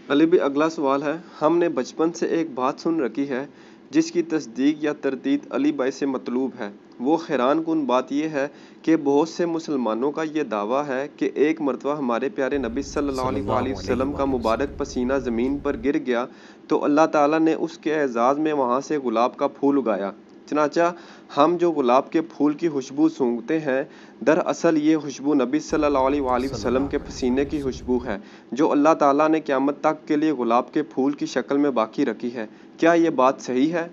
علی بھی اگلا سوال ہے، ہم نے بچپن سے ایک بات سن رکھی ہے جس کی تصدیق یا تردید علی بھائی سے مطلوب ہے۔ وہ حیران کن بات یہ ہے کہ بہت سے مسلمانوں کا یہ دعویٰ ہے کہ ایک مرتبہ ہمارے پیارے نبی صلی اللہ صلی علیہ اللہ وآلہ علیہ وسلم کا وآلہ مبارک وسلم۔ پسینہ زمین پر گر گیا تو اللہ تعالیٰ نے اس کے اعزاز میں وہاں سے گلاب کا پھول اگایا۔ چنانچہ ہم جو گلاب کے پھول کی خوشبو سونگھتے ہیں، دراصل یہ خوشبو نبی صلی اللہ علیہ وآلہ صلی وسلم کے اللہ پسینے علیہ کی وسلم۔ خوشبو ہے جو اللہ تعالیٰ نے قیامت تک کے لیے گلاب کے پھول کی شکل میں باقی رکھی ہے۔ کیا یہ بات صحیح ہے؟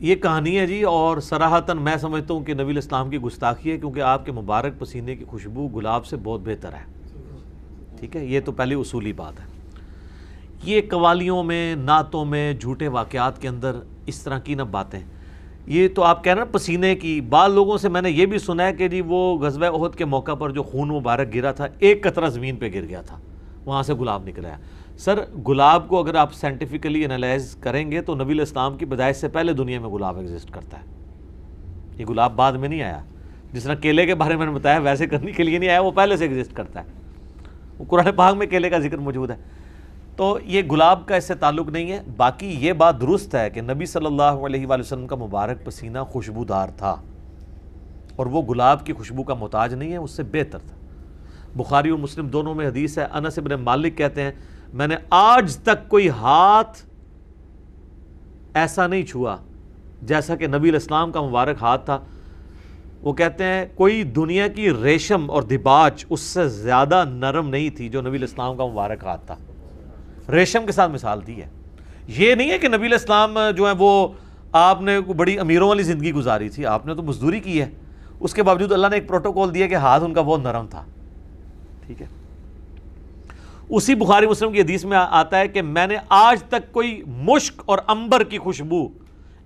یہ کہانی ہے جی، اور صراحتاً میں سمجھتا ہوں کہ نبی الاسلام کی گستاخی ہے، کیونکہ آپ کے مبارک پسینے کی خوشبو گلاب سے بہت بہتر ہے۔ ٹھیک ہے، یہ تو پہلی اصولی بات ہے۔ یہ قوالیوں میں، نعتوں میں، جھوٹے واقعات کے اندر اس طرح کی نہ باتیں، یہ تو آپ کہہ رہے ہیں پسینے کی۔ بعض لوگوں سے میں نے یہ بھی سنا ہے کہ جی وہ غزوہ احد کے موقع پر جو خون مبارک گرا تھا، ایک قطرہ زمین پہ گر گیا تھا، وہاں سے گلاب نکل آیا۔ سر، گلاب کو اگر آپ سائنٹیفکلی انالائز کریں گے تو نبی الاسلام کی پیدائش سے پہلے دنیا میں گلاب ایگزسٹ کرتا ہے۔ یہ گلاب بعد میں نہیں آیا، جس طرح کیلے کے بارے میں نے بتایا ویسے کرنے کے لیے نہیں آیا، وہ پہلے سے ایگزسٹ کرتا ہے۔ وہ قرآن پاک میں کیلے کا ذکر موجود ہے۔ تو یہ گلاب کا اس سے تعلق نہیں ہے۔ باقی یہ بات درست ہے کہ نبی صلی اللہ علیہ وآلہ وسلم کا مبارک پسینہ خوشبودار تھا، اور وہ گلاب کی خوشبو کا محتاج نہیں ہے، اس سے بہتر تھا۔ بخاری اور مسلم دونوں میں حدیث ہے، انس بن مالک کہتے ہیں میں نے آج تک کوئی ہاتھ ایسا نہیں چھوا جیسا کہ نبی الاسلام کا مبارک ہاتھ تھا۔ وہ کہتے ہیں کوئی دنیا کی ریشم اور دباج اس سے زیادہ نرم نہیں تھی جو نبی الاسلام کا مبارک ہاتھ تھا۔ ریشم کے ساتھ مثال دی ہے۔ یہ نہیں ہے کہ نبی الاسلام جو ہے وہ آپ نے بڑی امیروں والی زندگی گزاری تھی، آپ نے تو مزدوری کی ہے، اس کے باوجود اللہ نے ایک پروٹوکول دیا کہ ہاتھ ان کا بہت نرم تھا۔ ٹھیک ہے، اسی بخاری مسلم کی حدیث میں آتا ہے کہ میں نے آج تک کوئی مشک اور عنبر کی خوشبو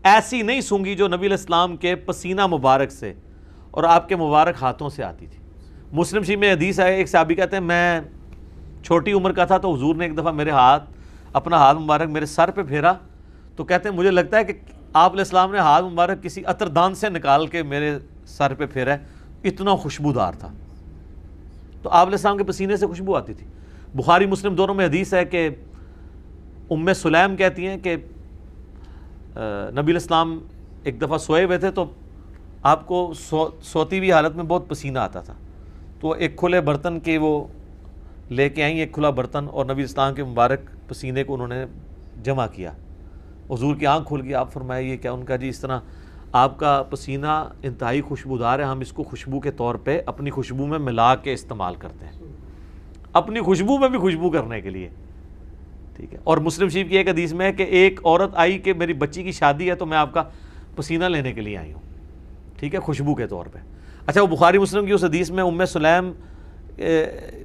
ایسی نہیں سونگھی جو نبی الاسلام کے پسینہ مبارک سے اور آپ کے مبارک ہاتھوں سے آتی تھی۔ مسلم شریف میں حدیث ہے، ایک صحابی کہتے ہیں میں چھوٹی عمر کا تھا تو حضور نے ایک دفعہ میرے اپنا ہاتھ مبارک میرے سر پہ پھیرا، تو کہتے ہیں مجھے لگتا ہے کہ آپ علیہ السلام نے ہاتھ مبارک کسی عطر دان سے نکال کے میرے سر پہ پھیرا ہے، اتنا خوشبودار تھا۔ تو آپ علیہ السلام کے پسینے سے خوشبو آتی تھی۔ بخاری مسلم دونوں میں حدیث ہے کہ ام سلیم کہتی ہیں کہ نبی الاسلام ایک دفعہ سوئے ہوئے تھے تو آپ کو سوتی ہوئی حالت میں بہت پسینہ آتا تھا، تو ایک کھلے برتن کے وہ لے کے آئیں، ایک کھلا برتن، اور نبی الاسلام کے مبارک پسینے کو انہوں نے جمع کیا۔ حضور کی آنکھ کھل گئی، آپ فرمائے یہ کیا؟ ان کا جی اس طرح آپ کا پسینہ انتہائی خوشبودار ہے، ہم اس کو خوشبو کے طور پہ اپنی خوشبو میں ملا کے استعمال کرتے ہیں، اپنی خوشبو میں بھی خوشبو کرنے کے لیے۔ ٹھیک ہے، اور مسلم شریف کی ایک حدیث میں ہے کہ ایک عورت آئی کہ میری بچی کی شادی ہے تو میں آپ کا پسینہ لینے کے لیے آئی ہوں، ٹھیک ہے، خوشبو کے طور پہ۔ اچھا، وہ بخاری مسلم کی اس حدیث میں ام سلیم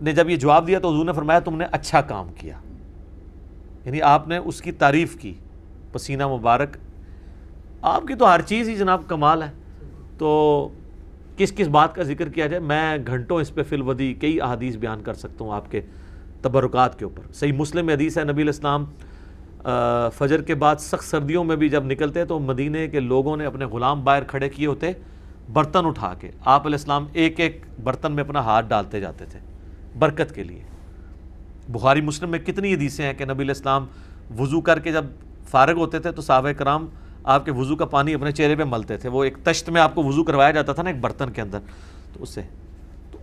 نے جب یہ جواب دیا تو حضور نے فرمایا تم نے اچھا کام کیا، یعنی آپ نے اس کی تعریف کی، پسینہ مبارک آپ کی تو ہر چیز ہی جناب کمال ہے، تو کس کس بات کا ذکر کیا جائے، میں گھنٹوں اس پہ فی الودی کئی احادیث بیان کر سکتا ہوں آپ کے تبرکات کے اوپر۔ صحیح مسلم میں حدیث ہے، نبی الاسلام فجر کے بعد سخت سردیوں میں بھی جب نکلتے تو مدینے کے لوگوں نے اپنے غلام باہر کھڑے کیے ہوتے برتن اٹھا کے، آپ علیہ السلام ایک ایک برتن میں اپنا ہاتھ ڈالتے جاتے تھے برکت کے لیے۔ بخاری مسلم میں کتنی حدیثیں ہیں کہ نبی علیہ السلام وضو کر کے جب فارغ ہوتے تھے تو صحابہ کرام آپ کے وضو کا پانی اپنے چہرے پہ ملتے تھے، وہ ایک تشت میں آپ کو وضو کروایا جاتا تھا نا ایک برتن کے اندر، تو اس سے،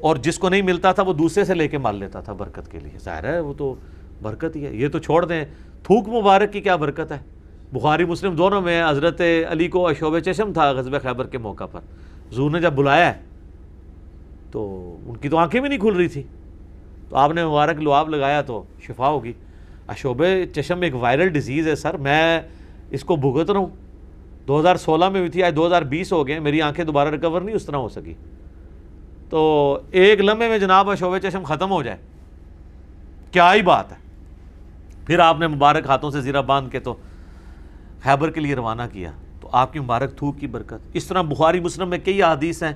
اور جس کو نہیں ملتا تھا وہ دوسرے سے لے کے مال لیتا تھا برکت کے لیے، ظاہر ہے وہ تو برکت ہی ہے۔ یہ تو چھوڑ دیں، تھوک مبارک کی کیا برکت ہے۔ بخاری مسلم دونوں میں حضرت علی کو اشوب چشم تھا غزوہ خیبر کے موقع پر، حضور نے جب بلایا ہے تو ان کی تو آنکھیں بھی نہیں کھل رہی تھی، تو آپ نے مبارک لعاب لگایا تو شفا ہوگی۔ اشوب چشم ایک وائرل ڈیزیز ہے سر، میں اس کو بھگت رہا ہوں، 2016 میں ہوئی تھی، آج 2020 ہو گئے، میری آنکھیں دوبارہ ریکور نہیں اس طرح ہو سکی، تو ایک لمحے میں جناب اشوب چشم ختم ہو جائے، کیا ہی بات ہے۔ پھر آپ نے مبارک ہاتھوں سے زیرہ باندھ کے تو خیبر کے لیے روانہ کیا، تو آپ کی مبارک تھوک کی برکت۔ اس طرح بخاری مسلم میں کئی احادیث ہیں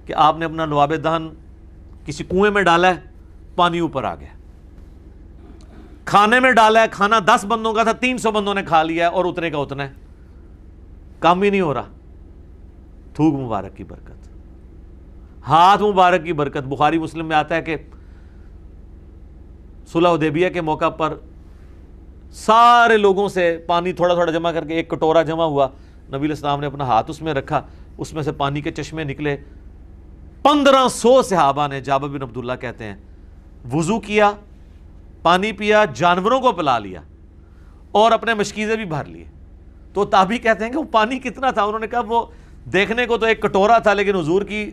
کہ آپ نے اپنا لعاب دہن کسی کنویں میں ڈالا ہے، پانی اوپر آ گیا، کھانے میں ڈالا ہے، کھانا 10 بندوں کا تھا، 300 بندوں نے کھا لیا ہے اور اتنے کا اتنا ہے، کام ہی نہیں ہو رہا۔ تھوک مبارک کی برکت، ہاتھ مبارک کی برکت۔ بخاری مسلم میں آتا ہے کہ صلح حدیبیہ کے موقع پر سارے لوگوں سے پانی تھوڑا تھوڑا جمع کر کے ایک کٹورا جمع ہوا، نبی علیہ السلام نے اپنا ہاتھ اس میں رکھا، اس میں سے پانی کے چشمے نکلے. 1500 صحابہ نے، جابر بن عبداللہ کہتے ہیں، وضو کیا، پانی پیا، جانوروں کو پلا لیا اور اپنے مشکیزیں بھی بھر لیے. تو تابعی کہتے ہیں کہ وہ پانی کتنا تھا؟ انہوں نے کہا وہ دیکھنے کو تو ایک کٹورا تھا، لیکن حضور کی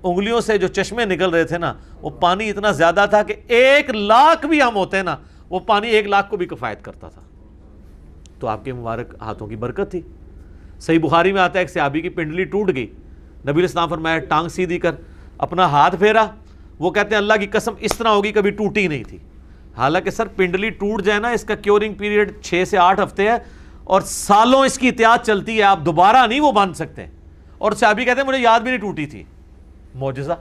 انگلیوں سے جو چشمے نکل رہے تھے نا، وہ پانی اتنا زیادہ تھا کہ 1,00,000 بھی ہم ہوتے ہیں نا، وہ پانی 1,00,000 کو بھی کفایت کرتا تھا. تو آپ کے مبارک ہاتھوں کی برکت تھی. صحیح بخاری میں آتا ہے ایک صحابی کی پنڈلی ٹوٹ گئی، نبی علیہ السلام فرمایا ٹانگ سیدھی کر، اپنا ہاتھ پھیرا، وہ کہتے ہیں اللہ کی قسم اس طرح ہوگی کبھی ٹوٹی نہیں تھی. حالانکہ سر پنڈلی ٹوٹ جائے نا، اس کا کیورنگ پیریڈ 6 سے 8 ہفتے ہے اور سالوں اس کی احتیاط چلتی ہے، آپ دوبارہ نہیں وہ باندھ سکتے. اور صحابی کہتے ہیں مجھے یاد بھی نہیں ٹوٹی تھی. معجزہ.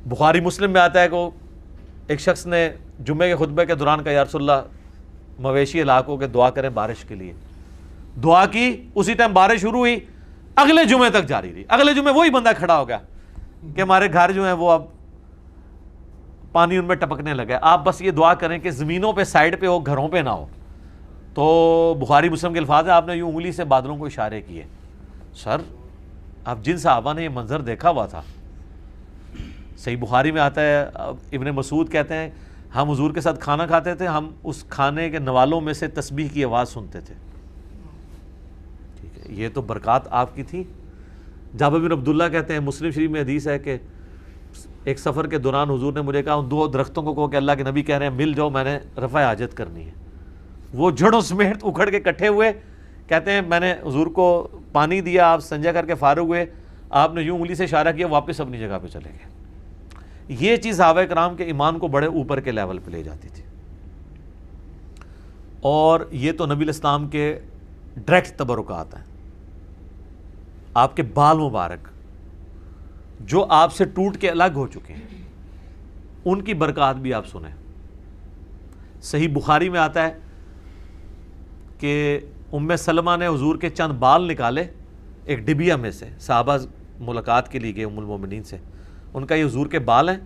بخاری مسلم میں آتا ہے کہ ایک شخص نے جمعے کے خطبے کے دوران کہا یا رسول اللہ مویشی علاقوں کے دعا کریں بارش کے لیے. دعا کی، اسی ٹائم بارش شروع ہوئی، اگلے جمعے تک جاری رہی. اگلے جمعے وہی بندہ کھڑا ہو گیا کہ ہمارے گھر جو ہیں وہ اب پانی ان میں ٹپکنے لگا. آپ بس یہ دعا کریں کہ زمینوں پہ سائڈ پہ ہو، گھروں پہ نہ ہو. تو بخاری مسلم کے الفاظ ہیں، آپ نے یوں انگلی سے بادلوں کو اشارے کیے. سر اب جن صحابہ نے یہ منظر دیکھا ہوا تھا، صحیح بخاری میں آتا ہے ابن مسعود کہتے ہیں ہم حضور کے ساتھ کھانا کھاتے تھے، ہم اس کھانے کے نوالوں میں سے تسبیح کی آواز سنتے تھے. ٹھیک ہے، یہ تو برکات آپ کی تھی. جابر بن عبداللہ کہتے ہیں مسلم شریف میں حدیث ہے کہ ایک سفر کے دوران حضور نے مجھے کہا ان 2 درختوں کو کہو کہ اللہ کے نبی کہہ رہے ہیں مل جاؤ، میں نے رفع حاجت کرنی ہے. وہ جڑوں سمیت اکھڑ کے کٹھے ہوئے. کہتے ہیں میں نے حضور کو پانی دیا، آپ سنجا کر کے فارغ ہوئے، آپ نے یوں انگلی سے اشارہ کیا، واپس اپنی جگہ پہ چلے گئے. یہ چیز صحابہ کرام کے ایمان کو بڑے اوپر کے لیول پہ لے جاتی تھی. اور یہ تو نبی علیہ السلام کے ڈائریکٹ تبرکات ہیں. آپ کے بال مبارک جو آپ سے ٹوٹ کے الگ ہو چکے ہیں، ان کی برکات بھی آپ سنیں. صحیح بخاری میں آتا ہے کہ ام سلمہ نے حضور کے چند بال نکالے ایک ڈبیا میں سے، صحابہ ملاقات کے لیے گئے ام المومنین سے، ان کا یہ حضور کے بال ہیں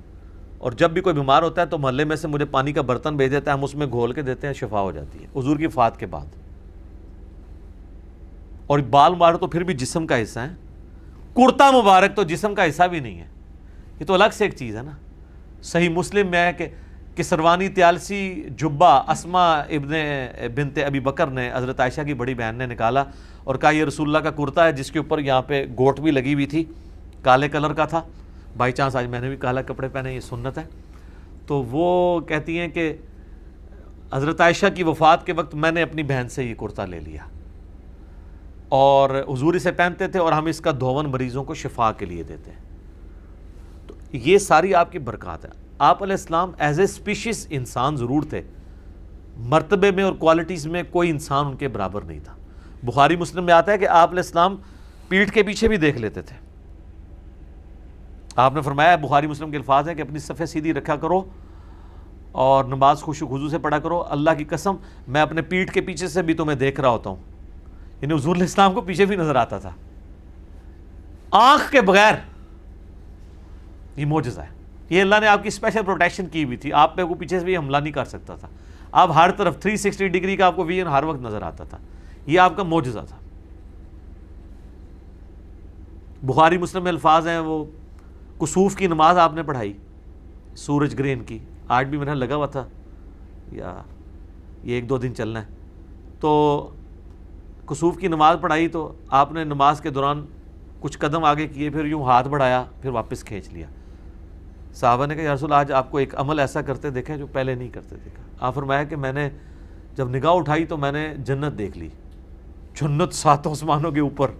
اور جب بھی کوئی بیمار ہوتا ہے تو محلے میں سے مجھے پانی کا برتن بھیج دیتا ہے، ہم اس میں گھول کے دیتے ہیں، شفا ہو جاتی ہے حضور کی وفات کے بعد. اور بال مبارک تو پھر بھی جسم کا حصہ ہے، کرتا مبارک تو جسم کا حصہ بھی نہیں ہے، یہ تو الگ سے ایک چیز ہے نا. صحیح مسلم میں ہے کہ سروانی تیالسی جبہ اسما ابن بنت ابی بکر نے حضرت عائشہ کی بڑی بہن نے نکالا اور کہا یہ رسول اللہ کا کرتا ہے جس کے اوپر یہاں پہ گوٹ بھی لگی ہوئی تھی، کالے کلر کا تھا. بائی چانس آج میں نے بھی کالا کپڑے پہنے، یہ سنت ہے. تو وہ کہتی ہیں کہ حضرت عائشہ کی وفات کے وقت میں نے اپنی بہن سے یہ کرتا لے لیا اور حضور اسے پہنتے تھے اور ہم اس کا دھون مریضوں کو شفا کے لیے دیتے ہیں. تو یہ ساری آپ کی برکات ہیں. آپ علیہ السلام ایز اے اسپیشیز انسان ضرور تھے، مرتبے میں اور کوالٹیز میں کوئی انسان ان کے برابر نہیں تھا. بخاری مسلم میں آتا ہے کہ آپ علیہ السلام پیٹھ کے پیچھے بھی دیکھ لیتے تھے. آپ نے فرمایا، بخاری مسلم کے الفاظ ہیں کہ اپنی صفیں سیدھی رکھا کرو اور نماز خشوع و خضوع سے پڑھا کرو، اللہ کی قسم میں اپنے پیٹھ کے پیچھے سے بھی تمہیں دیکھ رہا ہوتا ہوں. یعنی حضور علیہ السلام کو پیچھے بھی نظر آتا تھا آنکھ کے بغیر. یہ معجزہ ہے، یہ اللہ نے آپ کی اسپیشل پروٹیکشن کی ہوئی تھی، آپ پہ وہ پیچھے سے بھی حملہ نہیں کر سکتا تھا. آپ ہر طرف 360 ڈگری کا آپ کو ویژن ہر وقت نظر آتا تھا. یہ آپ کا معجزہ تھا. بخاری مسلم میں الفاظ ہیں، وہ کسوف کی نماز آپ نے پڑھائی سورج گرہن کی، آج بھی میرا لگا ہوا تھا یا یہ 1-2 دن چلنا ہے. تو کسوف کی نماز پڑھائی تو آپ نے نماز کے دوران کچھ قدم آگے کیے، پھر یوں ہاتھ بڑھایا، پھر واپس کھینچ لیا. صحابہ نے کہا یا رسول آج آپ کو ایک عمل ایسا کرتے دیکھیں جو پہلے نہیں کرتے دیکھا. آپ فرمایا کہ میں نے جب نگاہ اٹھائی تو میں نے جنت دیکھ لی، جنت 7 آسمانوں کے اوپر،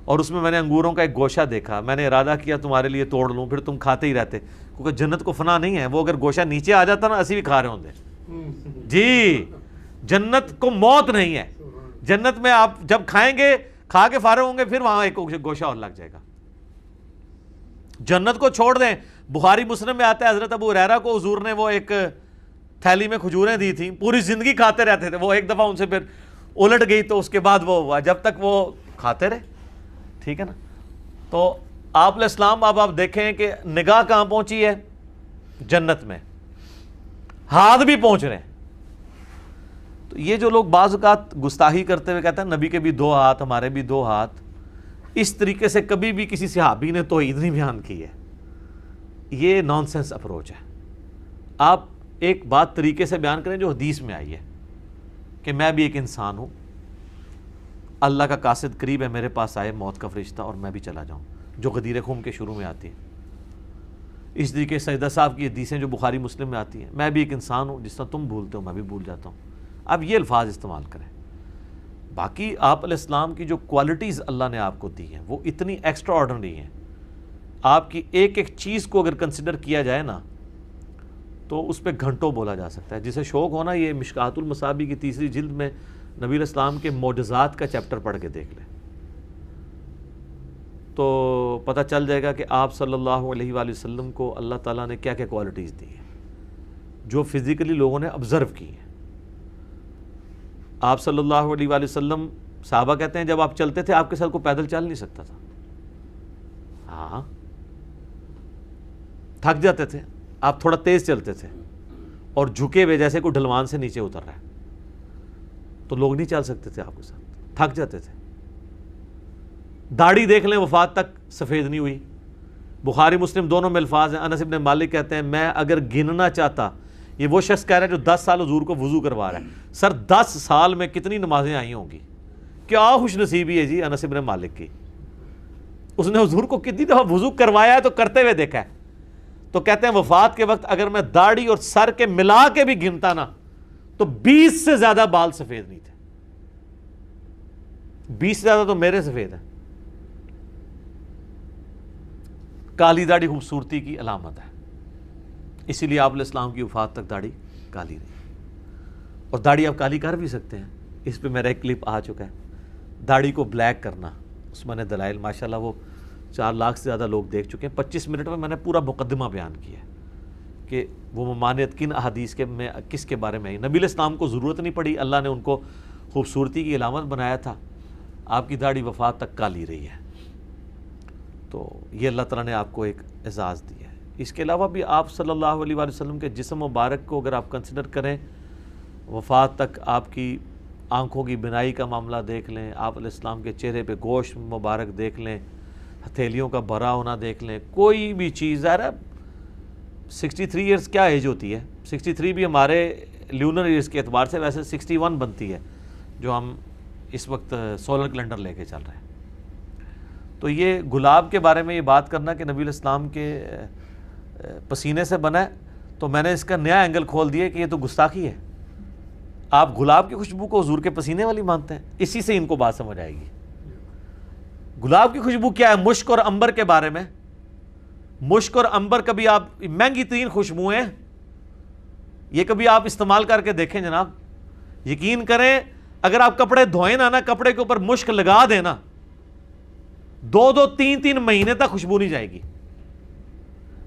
اور اس میں میں نے انگوروں کا ایک گوشہ دیکھا. میں نے ارادہ کیا تمہارے لیے توڑ لوں، پھر تم کھاتے ہی رہتے، کیونکہ جنت کو فنا نہیں ہے. وہ اگر گوشہ نیچے آ جاتا نا اسی بھی کھا رہے ہوتے. جی جنت کو موت نہیں ہے. جنت میں آپ جب کھائیں گے، کھا کے فارغ ہوں گے، پھر وہاں ایک گوشہ اور لگ جائے گا. جنت کو چھوڑ دیں. بخاری مسلم میں آتا ہے حضرت ابو ہریرہ کو حضور نے وہ ایک تھیلی میں کھجوریں دی تھیں، پوری زندگی کھاتے رہتے تھے. وہ ایک دفعہ ان سے پھر الٹ گئی تو اس کے بعد وہ ہوا، جب تک وہ کھاتے رہے. ٹھیک ہے نا. تو آپ علیہ السلام اب آپ دیکھیں کہ نگاہ کہاں پہنچی ہے، جنت میں. ہاتھ بھی پہنچ رہے ہیں. تو یہ جو لوگ بعض اوقات گستاخی کرتے ہوئے کہتے ہیں نبی کے بھی 2 ہاتھ ہمارے بھی 2 ہاتھ, اس طریقے سے کبھی بھی کسی صحابی نے توحید نہیں بیان کی ہے. یہ نان سینس اپروچ ہے. آپ ایک بات طریقے سے بیان کریں جو حدیث میں آئی ہے کہ میں بھی ایک انسان ہوں, اللہ کا قاصد قریب ہے, میرے پاس آئے موت کا فرشتہ اور میں بھی چلا جاؤں, جو غدیر خم کے شروع میں آتی ہے. اس طریقے سجدہ صاحب کی حدیثیں جو بخاری مسلم میں آتی ہیں, میں بھی ایک انسان ہوں, جس طرح تم بھولتے ہو میں بھی بھول جاتا ہوں. اب یہ الفاظ استعمال کریں. باقی آپ علیہ السلام کی جو کوالٹیز اللہ نے آپ کو دی ہیں وہ اتنی ایکسٹرا آرڈنری ہیں. آپ کی ایک ایک چیز کو اگر کنسیڈر کیا جائے نا تو اس پہ گھنٹوں بولا جا سکتا ہے. جسے شوق ہونا یہ مشکات المصابیح کی 3 جلد میں نبی علیہ السلام کے معجزات کا چیپٹر پڑھ کے دیکھ لیں تو پتہ چل جائے گا کہ آپ صلی اللہ علیہ وآلہ وسلم کو اللہ تعالیٰ نے کیا کیا کوالٹیز دی ہیں جو فزیکلی لوگوں نے آبزرو کی ہیں. آپ صلی اللہ علیہ وآلہ وسلم, صحابہ کہتے ہیں جب آپ چلتے تھے آپ کے ساتھ کوئی پیدل چل نہیں سکتا تھا. ہاں تھک جاتے تھے, آپ تھوڑا تیز چلتے تھے اور جھکے ہوئے جیسے کوئی ڈھلوان سے نیچے اتر رہا ہے تو لوگ نہیں چل سکتے تھے آپ کے ساتھ, تھک جاتے تھے. داڑھی دیکھ لیں وفات تک سفید نہیں ہوئی. بخاری مسلم دونوں میں الفاظ ہیں. انس بن مالک کہتے ہیں میں اگر گننا چاہتا, یہ وہ شخص کہہ رہا ہے جو 10 سال حضور کو وضو کروا رہا ہے, سر 10 سال میں کتنی نمازیں آئی ہوں گی. کیا خوش نصیبی ہے جی انس بن مالک کی, اس نے حضور کو کتنی دفعہ وضو کروایا ہے تو کرتے ہوئے دیکھا ہے. تو کہتے ہیں وفات کے وقت اگر میں داڑھی اور سر کے ملا کے بھی گنتا نا تو 20 سے زیادہ بال سفید نہیں تھے. 20 سے زیادہ تو میرے سفید ہیں. کالی داڑھی خوبصورتی کی علامت ہے, اسی لیے آپ علیہ السلام کی وفات تک داڑھی کالی رہی. اور داڑھی آپ کالی کر بھی سکتے ہیں, اس پہ میرا ایک کلپ آ چکا ہے. داڑھی کو بلیک کرنا, اس میں نے دلائل ماشاءاللہ وہ 4 لاکھ سے زیادہ لوگ دیکھ چکے ہیں. 25 منٹ میں نے پورا مقدمہ بیان کیا ہے کہ وہ ممانعت کن احادیث کے میں کس کے بارے میں آئی. نبی علیہ السلام کو ضرورت نہیں پڑی, اللہ نے ان کو خوبصورتی کی علامت بنایا تھا. آپ کی داڑھی وفات تک کالی رہی ہے. تو یہ اللہ تعالیٰ نے آپ کو ایک اعزاز دیا ہے. اس کے علاوہ بھی آپ صلی اللہ علیہ وآلہ وسلم کے جسم مبارک کو اگر آپ کنسیڈر کریں, وفات تک آپ کی آنکھوں کی بینائی کا معاملہ دیکھ لیں, آپ علیہ السلام کے چہرے پہ گوشت مبارک دیکھ لیں, ہتھیلیوں کا بھرا ہونا دیکھ لیں, کوئی بھی چیز. ظاہر ہے 63 ایئرس کیا ایج ہوتی ہے, 63 بھی ہمارے لیونر ایئرس کے اعتبار سے ویسے 61 بنتی ہے جو ہم اس وقت سولر کیلنڈر لے کے چل رہے ہیں. تو یہ گلاب کے بارے میں یہ بات کرنا کہ نبی علیہ السلام کے پسینے سے بنا ہے, تو میں نے اس کا نیا اینگل کھول دیا کہ یہ تو گستاخی ہے. آپ گلاب کی خوشبو کو حضور کے پسینے والی مانتے ہیں, اسی سے ان کو بات سمجھ آئے گی. گلاب کی خوشبو کیا ہے؟ مشک اور عنبر کے بارے میں. مشک اور عنبر کبھی آپ, مہنگی ترین خوشبوئیں, یہ کبھی آپ استعمال کر کے دیکھیں جناب. یقین کریں اگر آپ کپڑے دھوئیں نا, کپڑے کے اوپر مشک لگا دیں نا, 2 3 مہینے تک خوشبو نہیں جائے گی.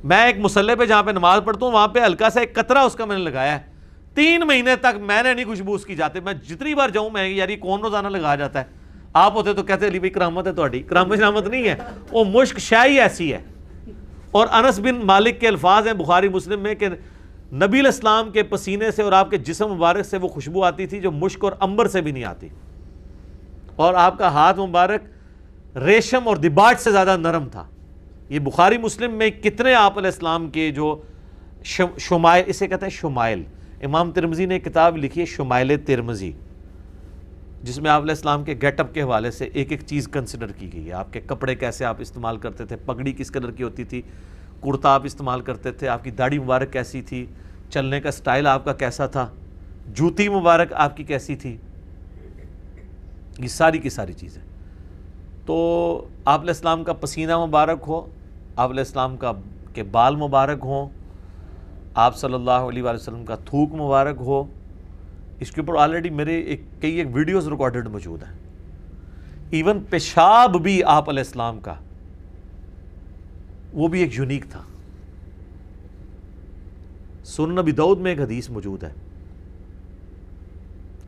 میں ایک مصلی پہ جہاں پہ نماز پڑھتا ہوں وہاں پہ ہلکا سا ایک قطرہ اس کا میں نے لگایا ہے, 3 مہینے تک میں نے نہیں خوشبو اس کی جاتے. میں جتنی بار جاؤں میں یار یہ کون روزانہ لگا جاتا ہے. آپ ہوتے تو کہتے علی بھائی کرامت ہے تہاڈی. کرامت شرامت نہیں ہے, وہ مشک شاہی ایسی ہے. اور انس بن مالک کے الفاظ ہیں بخاری مسلم میں کہ نبی علیہ السلام کے پسینے سے اور آپ کے جسم مبارک سے وہ خوشبو آتی تھی جو مشک اور عنبر سے بھی نہیں آتی. اور آپ کا ہاتھ مبارک ریشم اور دباج سے زیادہ نرم تھا. یہ بخاری مسلم میں کتنے آپ علیہ السلام کے جو شمائل, اسے کہتے ہیں شمائل. امام ترمذی نے کتاب لکھی ہے شمائل ترمذی, جس میں آپ علیہ السلام کے گیٹ اپ کے حوالے سے ایک ایک چیز کنسیڈر کی گئی ہے. آپ کے کپڑے کیسے آپ استعمال کرتے تھے, پگڑی کس کلر کی ہوتی تھی, کرتا آپ استعمال کرتے تھے, آپ کی داڑھی مبارک کیسی تھی, چلنے کا سٹائل آپ کا کیسا تھا, جوتی مبارک آپ کی کیسی تھی, یہ ساری کی ساری چیزیں. تو آپ علیہ السلام کا پسینہ مبارک ہو, آپ علیہ السلام کا کے بال مبارک ہوں, آپ صلی اللہ علیہ وآلہ وسلم کا تھوک مبارک ہو. اس کے اوپر آلریڈی میرے کئی ویڈیوز ریکارڈڈ موجود ہیں. ایون پیشاب بھی آپ علیہ السلام کا وہ بھی ایک یونیک تھا. سنن نبی داؤد میں ایک حدیث موجود ہے,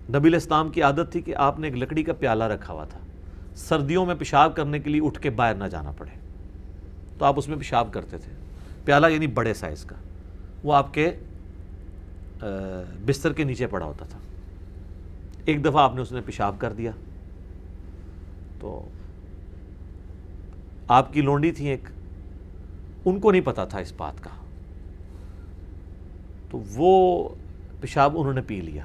نبی علیہ السلام کی عادت تھی کہ آپ نے ایک لکڑی کا پیالہ رکھا ہوا تھا, سردیوں میں پیشاب کرنے کے لیے اٹھ کے باہر نہ جانا پڑے تو آپ اس میں پیشاب کرتے تھے. پیالہ یعنی بڑے سائز کا, وہ آپ کے بستر کے نیچے پڑا ہوتا تھا. ایک دفعہ آپ نے اس نے پیشاب کر دیا تو آپ کی لونڈی تھی ایک, ان کو نہیں پتا تھا اس بات کا, تو وہ پیشاب انہوں نے پی لیا.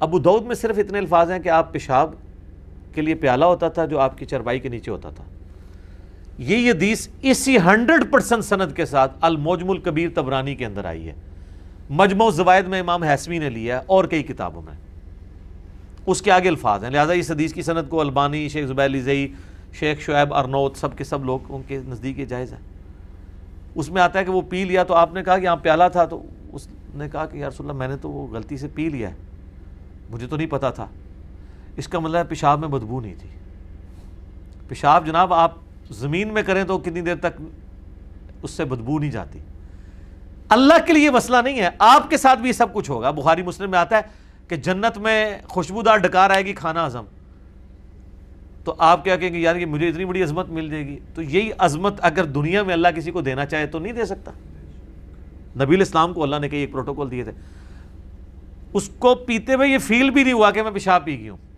ابو داؤد میں صرف اتنے الفاظ ہیں کہ آپ پیشاب کے لیے پیالہ ہوتا تھا جو آپ کی چرپائی کے نیچے ہوتا تھا. یہ حدیث اسی 100% سند کے ساتھ المعجم الکبیر طبرانی کے اندر آئی ہے, مجموع الزوائد میں امام حیثمی نے لیا ہے اور کئی کتابوں میں, اس کے آگے الفاظ ہیں. لہٰذا اس حدیث کی سند کو البانی, شیخ زبیر لیزئی, شیخ شعیب ارنوت, سب کے سب لوگ ان کے نزدیک یہ جائز ہے. اس میں آتا ہے کہ وہ پی لیا, تو آپ نے کہا کہ یہاں پیالہ تھا, تو اس نے کہا کہ یا رسول اللہ میں نے تو وہ غلطی سے پی لیا ہے, مجھے تو نہیں پتا تھا. اس کا مطلب ہے پیشاب میں بدبو نہیں تھی. پیشاب جناب آپ زمین میں کریں تو کتنی دیر تک اس سے بدبو نہیں جاتی. اللہ کے لیے مسئلہ نہیں ہے, آپ کے ساتھ بھی سب کچھ ہوگا. بخاری مسلم میں آتا ہے کہ جنت میں خوشبودار ڈکار آئے گی کھانا ہضم, تو آپ کیا کہیں گے یار یہ مجھے اتنی بڑی عظمت مل جائے گی. تو یہی عظمت اگر دنیا میں اللہ کسی کو دینا چاہے تو نہیں دے سکتا. نبی الاسلام کو اللہ نے کئی ایک پروٹوکول دیے تھے, اس کو پیتے ہوئے یہ فیل بھی نہیں ہوا کہ میں پیشاب پی گئی ہوں.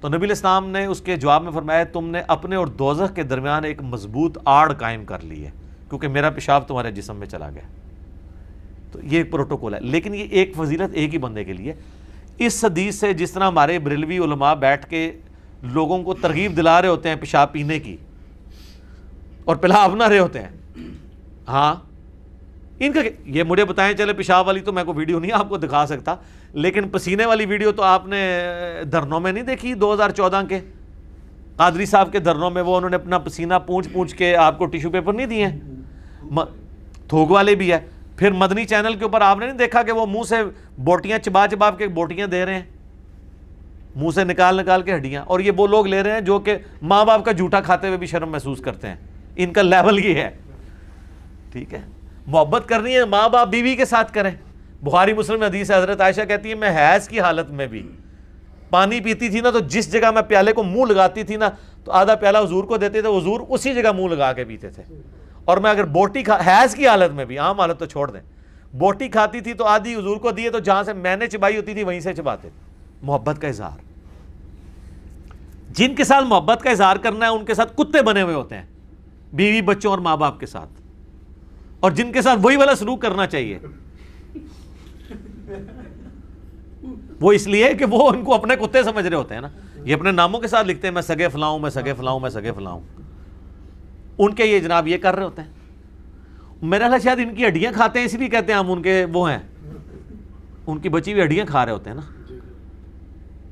تو نبی الاسلام نے اس کے جواب میں فرمایا تم نے اپنے اور دوزخ کے درمیان ایک مضبوط آڑ قائم کر لی ہے, کیونکہ میرا پیشاب تمہارے جسم میں چلا گیا. تو یہ ایک پروٹوکول ہے, لیکن یہ ایک فضیلت ایک ہی بندے کے لیے. اس حدیث سے جس طرح ہمارے بریلوی علماء بیٹھ کے لوگوں کو ترغیب دلا رہے ہوتے ہیں پیشاب پینے کی اور پلا اپنا رہے ہوتے ہیں, ہاں ان کا یہ مجھے بتائیں, چلے پیشاب والی تو میں کو ویڈیو نہیں آپ کو دکھا سکتا, لیکن پسینے والی ویڈیو تو آپ نے دھرنوں میں نہیں دیکھی 2014 کے قادری صاحب کے دھرنوں میں, وہ انہوں نے اپنا پسینہ پونچھ کے آپ کو ٹیشو پیپر نہیں دیے, تھوک والے بھی ہے. پھر مدنی چینل کے اوپر آپ نے نہیں دیکھا کہ وہ منہ سے بوٹیاں چبا کے بوٹیاں دے رہے ہیں, منہ سے نکال کے ہڈیاں, اور یہ وہ لوگ لے رہے ہیں جو کہ ماں باپ کا جھوٹا کھاتے ہوئے بھی شرم محسوس کرتے ہیں. ان کا لیول یہ ہے. ٹھیک ہے, محبت کرنی ہے ماں باپ بیوی کے ساتھ کریں. بخاری مسلم میں حدیث ہے, حضرت عائشہ کہتی ہے میں حیض کی حالت میں بھی پانی پیتی تھی نا, تو جس جگہ میں پیالے کو منہ لگاتی تھی نا, تو آدھا پیالہ حضور کو دیتے تھے, حضور اسی جگہ منہ لگا کے پیتے تھے. اور میں اگر بوٹی حیض کی حالت میں بھی, عام حالت تو چھوڑ دیں, بوٹی کھاتی تھی تو آدھی حضور کو دیے, تو جہاں سے میں نے چبائی ہوتی تھی وہیں سے چباتے. محبت کا اظہار, جن کے ساتھ محبت کا اظہار کرنا ہے ان کے ساتھ کتے بنے ہوئے ہوتے ہیں, بیوی بچوں اور ماں باپ کے ساتھ, اور جن کے ساتھ وہی والا سلوک کرنا چاہیے وہ اس لیے کہ وہ ان کو اپنے کتے سمجھ رہے ہوتے ہیں نا. یہ اپنے ناموں کے ساتھ لکھتے ہیں, میں سگے فلاؤں, میں سگے فلاؤں, میں سگے فلاؤں, ان کے یہ جناب یہ کر رہے ہوتے ہیں. میرا خیال شاید ان کی ہڈیاں کھاتے ہیں, اس لیے کہتے ہیں ہم ان کے وہ ہیں, ان کی بچی ہوئی ہڈیاں کھا رہے ہوتے ہیں نا.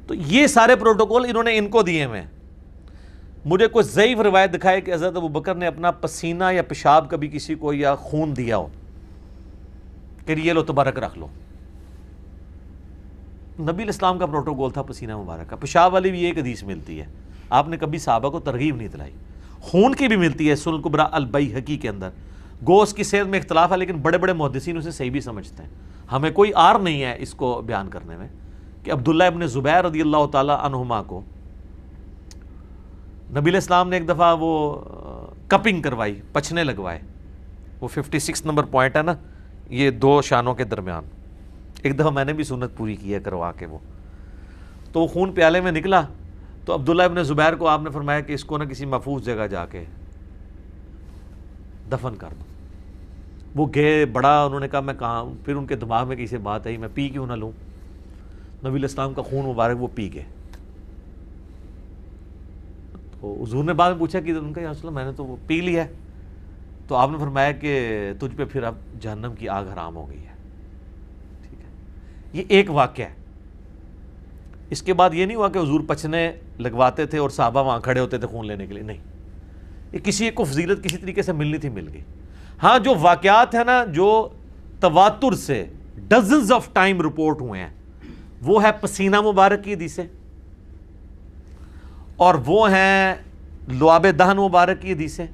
تو یہ سارے پروٹوکول انہوں نے ان کو دیے ہوئے ہیں. مجھے کوئی ضعیف روایت دکھائے کہ حضرت ابوبکر نے اپنا پسینہ یا پیشاب کبھی کسی کو یا خون دیا ہو کہ یہ لو تبارک رکھ لو. نبی الاسلام کا پروٹوکول تھا پسینہ مبارک کا. پیشاب والی بھی ایک حدیث ملتی ہے, آپ نے کبھی صحابہ کو ترغیب نہیں دلائی. خون کی بھی ملتی ہے سنن کبریٰ البیہقی کے اندر. گو اس کی صحت میں اختلاف ہے, لیکن بڑے بڑے محدثین اسے صحیح بھی سمجھتے ہیں. ہمیں کوئی آر نہیں ہے اس کو بیان کرنے میں کہ عبداللہ ابن زبیر رضی اللہ تعالی عنہما کو نبی الاسلام نے ایک دفعہ وہ کپنگ کروائی, پچھنے لگوائے. وہ 56 نمبر پوائنٹ ہے نا, یہ دو شانوں کے درمیان. ایک دفعہ میں نے بھی سنت پوری کی ہے کروا کے. وہ تو خون پیالے میں نکلا, تو عبداللہ ابن زبیر کو آپ نے فرمایا کہ اس کو نہ کسی محفوظ جگہ جا کے دفن کر دو. وہ گئے, بڑا انہوں نے کہا میں کہاں, پھر ان کے دماغ میں کسی بات آئی میں پی کیوں نہ لوں. نبی الاسلام کا خون مبارک وہ پی گئے. تو حضور نے بعد میں پوچھا کہ ان کا یا رسول اللہ میں نے تو وہ پی لیا ہے. تو آپ نے فرمایا کہ تجھ پہ پھر اب جہنم کی آگ حرام ہو گئی ہے. ٹھیک ہے, یہ ایک واقعہ ہے. اس کے بعد یہ نہیں ہوا کہ حضور پچھنے لگواتے تھے اور صحابہ وہاں کھڑے ہوتے تھے خون لینے کے لیے, نہیں. یہ کسی ایک کو فضیلت کسی طریقے سے ملنی تھی, مل گئی. ہاں جو واقعات ہیں نا جو تواتر سے ڈزنز آف ٹائم رپورٹ ہوئے ہیں, وہ ہے پسینہ مبارک کی حدیثیں, اور وہ ہیں لعاب دہن مبارک کی حدیثیں,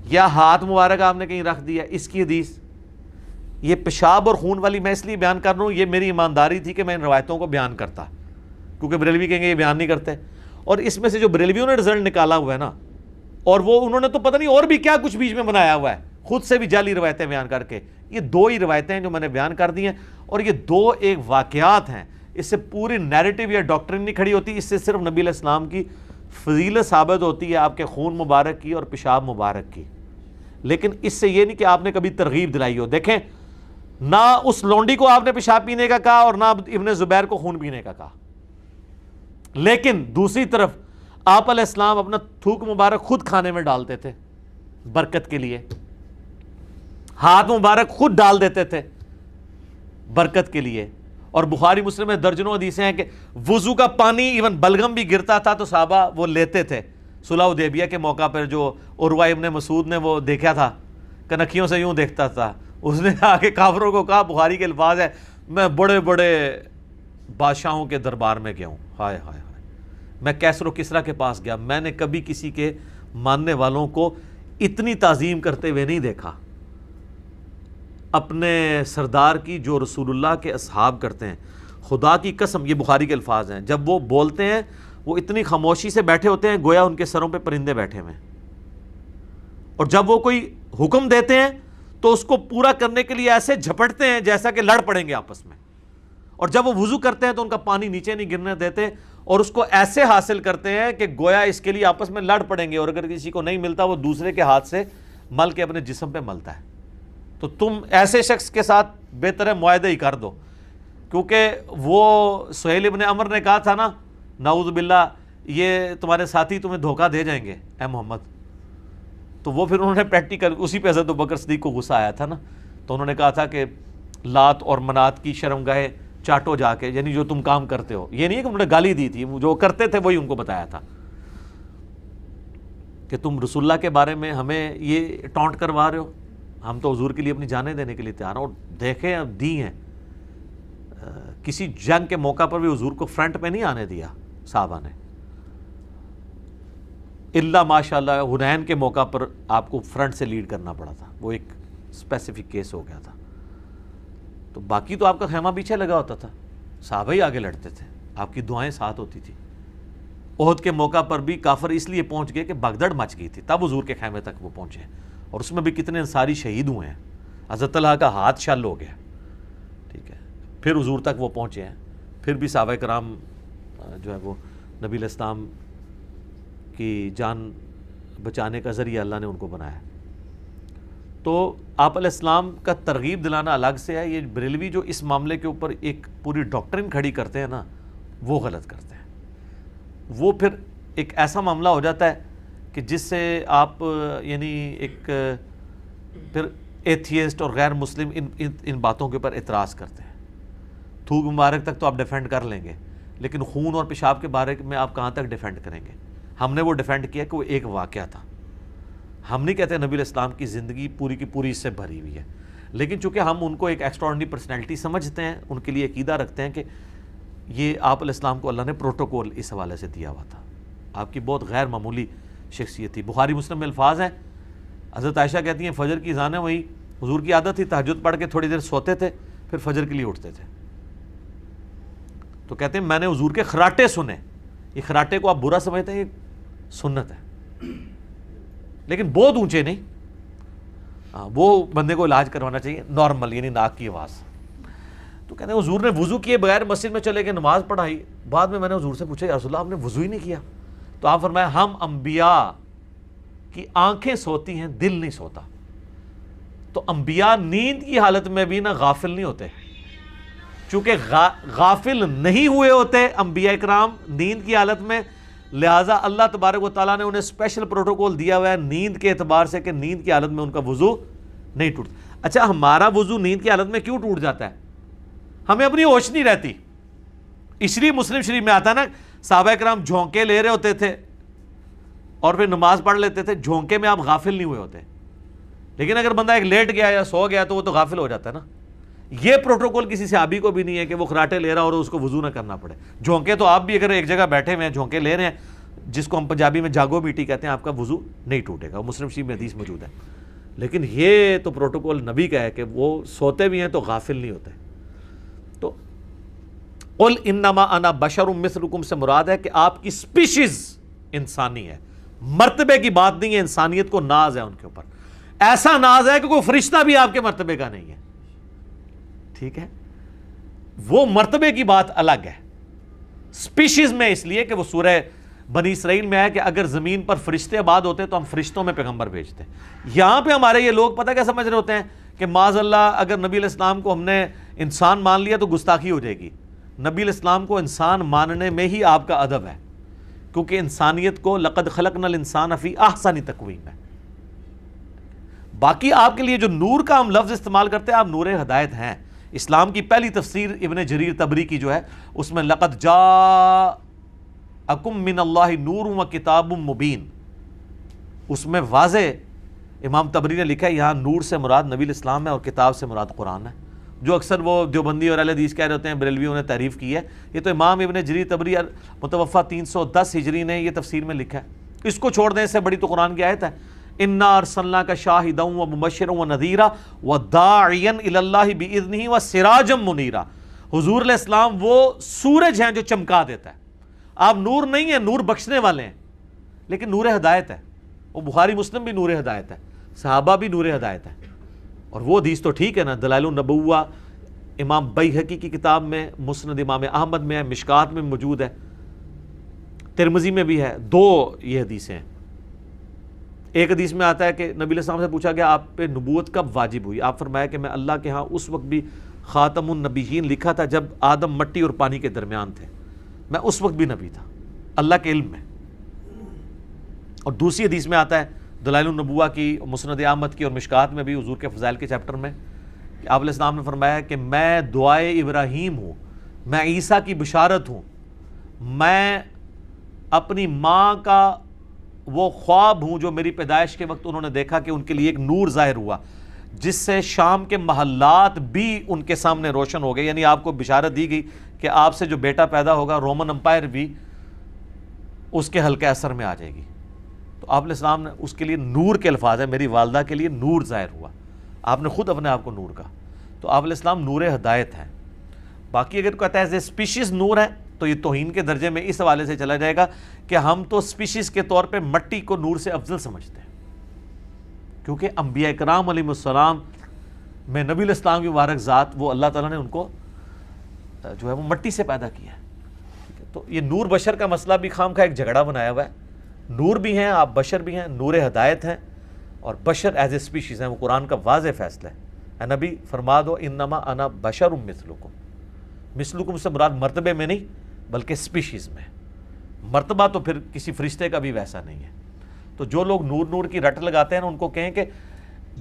یا ہاتھ مبارک آپ نے کہیں رکھ دیا اس کی حدیث. یہ پیشاب اور خون والی میں اس لیے بیان کر رہا ہوں, یہ میری ایمانداری تھی کہ میں ان روایتوں کو بیان کرتا, کیونکہ بریلوی کہیں گے یہ بیان نہیں کرتے. اور اس میں سے جو بریلویوں نے رزلٹ نکالا ہوا ہے نا, اور وہ انہوں نے تو پتہ نہیں اور بھی کیا کچھ بیچ میں بنایا ہوا ہے, خود سے بھی جعلی روایتیں بیان کر کے, یہ دو ہی روایتیں ہیں جو میں نے بیان کر دی ہیں، اور یہ دو ایک واقعات ہیں، اس سے پوری نیریٹو یا ڈاکٹرن نہیں کھڑی ہوتی، اس سے صرف نبی علیہ السلام کی فضیلت ثابت ہوتی ہے، آپ کے خون مبارک کی اور پیشاب مبارک کی، لیکن اس سے یہ نہیں کہ آپ نے کبھی ترغیب دلائی ہو۔ دیکھیں، نہ اس لونڈی کو آپ نے پیشاب پینے کا کہا اور نہ ابن زبیر کو خون پینے کا کہا، لیکن دوسری طرف آپ علیہ السلام اپنا تھوک مبارک خود کھانے میں ڈالتے تھے برکت کے لیے، ہاتھ مبارک خود ڈال دیتے تھے برکت کے لیے، اور بخاری مسلم میں درجنوں حدیثیں ہیں کہ وضو کا پانی ایون بلغم بھی گرتا تھا تو صحابہ وہ لیتے تھے۔ صلح حدیبیہ کے موقع پر جو عروہ ابن مسعود نے وہ دیکھا تھا، کنکھیوں سے یوں دیکھتا تھا، اس نے آ کے کافروں کو کہا، بخاری کے الفاظ ہے، میں بڑے بڑے بادشاہوں کے دربار میں گیا ہوں، ہائے ہائے ہائے، میں کیسر و کسریٰ کے پاس گیا، میں نے کبھی کسی کے ماننے والوں کو اتنی تعظیم کرتے ہوئے نہیں دیکھا اپنے سردار کی جو رسول اللہ کے اصحاب کرتے ہیں۔ خدا کی قسم، یہ بخاری کے الفاظ ہیں، جب وہ بولتے ہیں وہ اتنی خاموشی سے بیٹھے ہوتے ہیں گویا ان کے سروں پہ پرندے بیٹھے ہوئے ہیں، اور جب وہ کوئی حکم دیتے ہیں تو اس کو پورا کرنے کے لیے ایسے جھپٹتے ہیں جیسا کہ لڑ پڑیں گے آپس میں، اور جب وہ وضو کرتے ہیں تو ان کا پانی نیچے نہیں گرنے دیتے، اور اس کو ایسے حاصل کرتے ہیں کہ گویا اس کے لیے آپس میں لڑ پڑیں گے، اور اگر کسی کو نہیں ملتا وہ دوسرے کے ہاتھ سے مل کے اپنے جسم پہ ملتا ہے۔ تو تم ایسے شخص کے ساتھ بہتر ہے معاہدہ ہی کر دو، کیونکہ وہ سہیل ابن عمر نے کہا تھا نا، نعوذ باللہ، یہ تمہارے ساتھی تمہیں دھوکہ دے جائیں گے اے محمد، تو وہ پھر انہوں نے پریکٹیکل، اسی پہ حضرت ابوبکر صدیق کو غصہ آیا تھا نا، تو انہوں نے کہا تھا کہ لات اور منات کی شرمگاہیں چاٹو جا کے، یعنی جو تم کام کرتے ہو، یہ نہیں ہے کہ انہوں نے گالی دی تھی، جو کرتے تھے وہی ان کو بتایا تھا کہ تم رسول اللہ کے بارے میں ہمیں یہ ٹونٹ کروا رہے ہو، ہم تو حضور کے لیے اپنی جانیں دینے کے لیے تیار ہیں، اور دیکھیں اب دی ہیں، کسی جنگ کے موقع پر بھی حضور کو فرنٹ پہ نہیں آنے دیا صحابہ نے، اللہ ماشاءاللہ حنین کے موقع پر آپ کو فرنٹ سے لیڈ کرنا پڑا تھا، وہ ایک اسپیسیفک کیس ہو گیا تھا، تو باقی تو آپ کا خیمہ پیچھے لگا ہوتا تھا، صحابہ ہی آگے لڑتے تھے، آپ کی دعائیں ساتھ ہوتی تھی۔ احد کے موقع پر بھی کافر اس لیے پہنچ گئے کہ بھگدڑ مچ گئی تھی، تب حضور کے خیمے تک وہ پہنچے، اور اس میں بھی کتنے انصاری شہید ہوئے ہیں، حضرت طلحہ کا ہاتھ شل ہو گیا، ٹھیک ہے، پھر حضور تک وہ پہنچے ہیں، پھر بھی صحابہ کرام جو ہے وہ نبی علیہ السلام کی جان بچانے کا ذریعہ اللہ نے ان کو بنایا۔ تو آپ علیہ السلام کا ترغیب دلانا الگ سے ہے، یہ بریلوی جو اس معاملے کے اوپر ایک پوری ڈاکٹرن کھڑی کرتے ہیں نا، وہ غلط کرتے ہیں، وہ پھر ایک ایسا معاملہ ہو جاتا ہے کہ جس سے آپ یعنی ایک پھر ایتھیسٹ اور غیر مسلم ان باتوں کے اوپر اعتراض کرتے ہیں۔ تھوک مبارک تک تو آپ ڈیفینڈ کر لیں گے، لیکن خون اور پیشاب کے بارے میں آپ کہاں تک ڈیفینڈ کریں گے؟ ہم نے وہ ڈیفینڈ کیا کہ وہ ایک واقعہ تھا، ہم نہیں کہتے نبی علیہ السلام کی زندگی پوری کی پوری اس سے بھری ہوئی ہے، لیکن چونکہ ہم ان کو ایک ایکسٹراڈنری پرسنالٹی سمجھتے ہیں، ان کے لیے عقیدہ رکھتے ہیں کہ یہ آپ علیہ السلام کو اللہ نے پروٹوکول اس حوالے سے دیا ہوا تھا، آپ کی بہت غیر معمولی شخصیت تھی۔ بخاری مسلم میں الفاظ ہیں، حضرت عائشہ کہتی ہیں فجر کی اذانیں ہوئی، حضور کی عادت تھی تہجد پڑھ کے تھوڑی دیر سوتے تھے، پھر فجر کے لیے اٹھتے تھے، تو کہتے ہیں میں نے حضور کے خراٹے سنے، یہ خراٹے کو آپ برا سمجھتے ہیں، یہ سنت ہے، لیکن بہت اونچے نہیں، وہ بندے کو علاج کروانا چاہیے نارمل، یعنی ناک کی آواز۔ تو کہتے ہیں حضور نے وضو کیے بغیر مسجد میں چلے گئے، نماز پڑھائی، بعد میں نے حضور سے پوچھا یا رسول اللہ آپ نے وضو ہی نہیں کیا؟ تو آپ فرمایا ہم انبیاء کی آنکھیں سوتی ہیں، دل نہیں سوتا، تو انبیاء نیند کی حالت میں بھی نہ غافل نہیں ہوتے، چونکہ غافل نہیں ہوئے ہوتے انبیاء کرام نیند کی حالت میں، لہٰذا اللہ تبارک و تعالیٰ نے انہیں اسپیشل پروٹوکول دیا ہوا ہے نیند کے اعتبار سے کہ نیند کی حالت میں ان کا وضو نہیں ٹوٹتا۔ اچھا ہمارا وضو نیند کی حالت میں کیوں ٹوٹ جاتا ہے؟ ہمیں اپنی ہوش نہیں رہتی، اس لیے مسلم شریف میں آتا ہے نا صحابہ کرام جھونکے لے رہے ہوتے تھے اور پھر نماز پڑھ لیتے تھے، جھونکے میں آپ غافل نہیں ہوئے ہوتے، لیکن اگر بندہ ایک لیٹ گیا یا سو گیا تو وہ تو غافل ہو جاتا ہے نا۔ یہ پروٹوکول کسی صحابی کو بھی نہیں ہے کہ وہ خراٹے لے رہا اور اس کو وضو نہ کرنا پڑے۔ جھونکے تو آپ بھی اگر ایک جگہ بیٹھے ہوئے ہیں جھونکے لے رہے ہیں، جس کو ہم پنجابی میں جاگو بیٹی کہتے ہیں، آپ کا وضو نہیں ٹوٹے گا، مسلم شریف میں حدیث موجود ہے، لیکن یہ تو پروٹوکول نبی کا ہے کہ وہ سوتے بھی ہیں تو غافل نہیں ہوتے۔ تو قل انما انا بشر مثلکم سے مراد ہے کہ آپ کی سپیشیز انسانی ہے، مرتبے کی بات نہیں ہے، انسانیت کو ناز ہے ان کے اوپر، ایسا ناز ہے کہ کوئی فرشتہ بھی آپ کے مرتبے کا نہیں ہے۔ ٹھیک ہے، وہ مرتبے کی بات الگ ہے. سپیشیز میں اس لیے کہ وہ سورہ بنی اسرائیل میں ہے کہ اگر زمین پر فرشتے آباد ہوتے تو ہم فرشتوں میں پیغمبر بھیجتے. یہاں پہ ہمارے یہ لوگ پتہ کیا سمجھ رہے ہوتے ہیں کہ معاذ اللہ اگر نبی علیہ السلام کو ہم نے انسان مان لیا تو گستاخی ہو جائے گی. نبی علیہ السلام کو انسان ماننے میں ہی آپ کا ادب ہے، کیونکہ انسانیت کو لقد خلقنا الانسان فی احسن تقویم ہے. باقی آپ کے لیے جو نور کا ہم لفظ استعمال کرتے ہیں، آپ نور ہدایت ہیں. اسلام کی پہلی تفسیر ابن جریر طبری کی جو ہے اس میں لقد جاءکم من اللہ نور و کتاب مبین، اس میں واضح امام طبری نے لکھا ہے یہاں نور سے مراد نبی الاسلام ہے اور کتاب سے مراد قرآن ہے. جو اکثر وہ دیوبندی اور اہل حدیث کہہ رہے ہوتے ہیں بریلویوں نے تعریف کی ہے، یہ تو امام ابن جریر طبری متوفہ 310 ہجری نے یہ تفسیر میں لکھا ہے. اس کو چھوڑ دیں، اس سے بڑی تو قرآن کی آیت ہے اِنَّا أَرْسَلْنَاكَ شَاهِدًا وَمُبَشِّرًا وَنَذِيرًا وَدَاعِيًا إِلَى اللَّهِ بِإِذْنِهِ وَسِرَاجًا مُنِيرًا. حضور علیہ السلام وہ سورج ہیں جو چمکا دیتا ہے. آپ نور نہیں ہیں، نور بخشنے والے ہیں، لیکن نور ہدایت ہے. وہ بخاری مسلم بھی نور ہدایت ہے، صحابہ بھی نور ہدایت ہے. اور وہ حدیث تو ٹھیک ہے نا، دلائل النبوہ امام بیہقی کی کتاب میں، مسند امام احمد میں ہے، مشکات میں موجود ہے، ترمذی میں بھی ہے. دو یہ حدیثیں ہیں. ایک حدیث میں آتا ہے کہ نبی علیہ السلام سے پوچھا گیا آپ پہ نبوت کب واجب ہوئی؟ آپ فرمایا کہ میں اللہ کے ہاں اس وقت بھی خاتم النبیین لکھا تھا جب آدم مٹی اور پانی کے درمیان تھے، میں اس وقت بھی نبی تھا اللہ کے علم میں. اور دوسری حدیث میں آتا ہے دلائل النبوہ کی، مسند احمد کی اور مشکات میں بھی، حضور کے فضائل کے چیپٹر میں، کہ آپ علیہ السلام نے فرمایا کہ میں دعائے ابراہیم ہوں، میں عیسیٰ کی بشارت ہوں، میں اپنی ماں کا وہ خواب ہوں جو میری پیدائش کے وقت انہوں نے دیکھا کہ ان کے لیے ایک نور ظاہر ہوا جس سے شام کے محلات بھی ان کے سامنے روشن ہو گئے. یعنی آپ کو بشارت دی گئی کہ آپ سے جو بیٹا پیدا ہوگا رومن امپائر بھی اس کے حلقہ اثر میں آ جائے گی. تو آپ علیہ السلام نے اس کے لیے نور کے الفاظ ہے، میری والدہ کے لیے نور ظاہر ہوا. آپ نے خود اپنے آپ کو نور کہا. تو آپ علیہ السلام نور ہدایت ہیں. باقی اگر کہتا ہے اسپیشیز نور ہے تو یہ توہین کے درجے میں اس حوالے سے چلا جائے گا کہ ہم تو اسپیشیز کے طور پہ مٹی کو نور سے افضل سمجھتے ہیں، کیونکہ انبیاء کرام علیہ السلام میں نبی علیہ السلام کی مبارک ذات وہ اللہ تعالیٰ نے ان کو جو ہے وہ مٹی سے پیدا کیا ہے. تو یہ نور بشر کا مسئلہ بھی خام کا ایک جھگڑا بنایا ہوا ہے. نور بھی ہیں آپ، بشر بھی ہیں، نور ہدایت ہیں اور بشر ایز اے اسپیشیز ہیں. وہ قرآن کا واضح فیصلہ ہے. اے نبی فرما دو انما انا بشر مثلکم. مثلکم سے مراد مرتبے میں نہیں بلکہ اسپیشیز میں. مرتبہ تو پھر کسی فرشتے کا بھی ویسا نہیں ہے. تو جو لوگ نور نور کی رٹ لگاتے ہیں ان کو کہیں کہ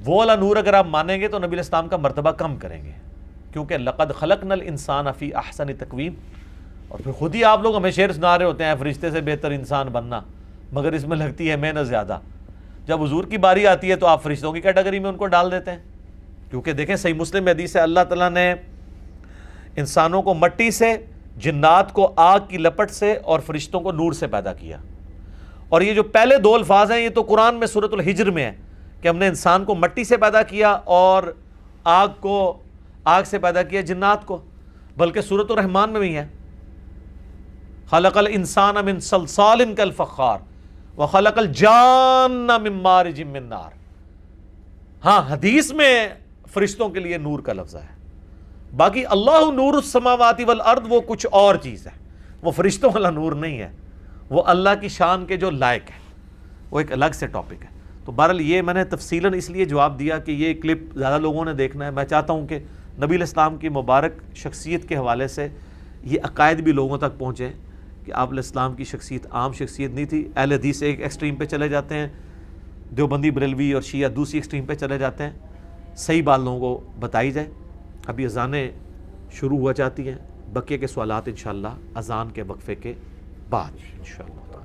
وہ والا نور اگر آپ مانیں گے تو نبی علیہ السلام کا مرتبہ کم کریں گے، کیونکہ لقد خلقنا الانسان فی احسن تقویم. اور پھر خود ہی آپ لوگ ہمیں شعر سنا رہے ہوتے ہیں فرشتے سے بہتر انسان بننا، مگر اس میں لگتی ہے محنت زیادہ. جب حضور کی باری آتی ہے تو آپ فرشتوں کی کیٹیگری میں ان کو ڈال دیتے ہیں. کیونکہ دیکھیں صحیح مسلم حدیث ہے اللہ تعالیٰ نے انسانوں کو مٹی سے، جنات کو آگ کی لپٹ سے اور فرشتوں کو نور سے پیدا کیا. اور یہ جو پہلے دو الفاظ ہیں یہ تو قرآن میں سورۃ الحجر میں ہے کہ ہم نے انسان کو مٹی سے پیدا کیا اور آگ سے پیدا کیا جنات کو. بلکہ سورۃ الرحمن میں بھی ہے خلق الانسان من صلصال کالفخار وخلق الجان من مارج من نار. ہاں حدیث میں فرشتوں کے لیے نور کا لفظ ہے. باقی اللہ نور السماوات والارض وہ کچھ اور چیز ہے، وہ فرشتوں والا نور نہیں ہے، وہ اللہ کی شان کے جو لائق ہے، وہ ایک الگ سے ٹاپک ہے. تو بہرحال یہ میں نے تفصیلاً اس لیے جواب دیا کہ یہ کلپ زیادہ لوگوں نے دیکھنا ہے. میں چاہتا ہوں کہ نبی علیہ السلام کی مبارک شخصیت کے حوالے سے یہ عقائد بھی لوگوں تک پہنچے کہ آپ علیہ السلام کی شخصیت عام شخصیت نہیں تھی. اہل حدیث ایک ایکسٹریم پہ چلے جاتے ہیں، دیوبندی بریلوی اور شیعہ دوسری ایکسٹریم پہ چلے جاتے ہیں. صحیح بات لوگوں کو بتائی جائے. ابھی اذانیں شروع ہوا جاتی ہیں، بقیہ کے سوالات انشاءاللہ اذان کے وقفے کے بعد انشاءاللہ.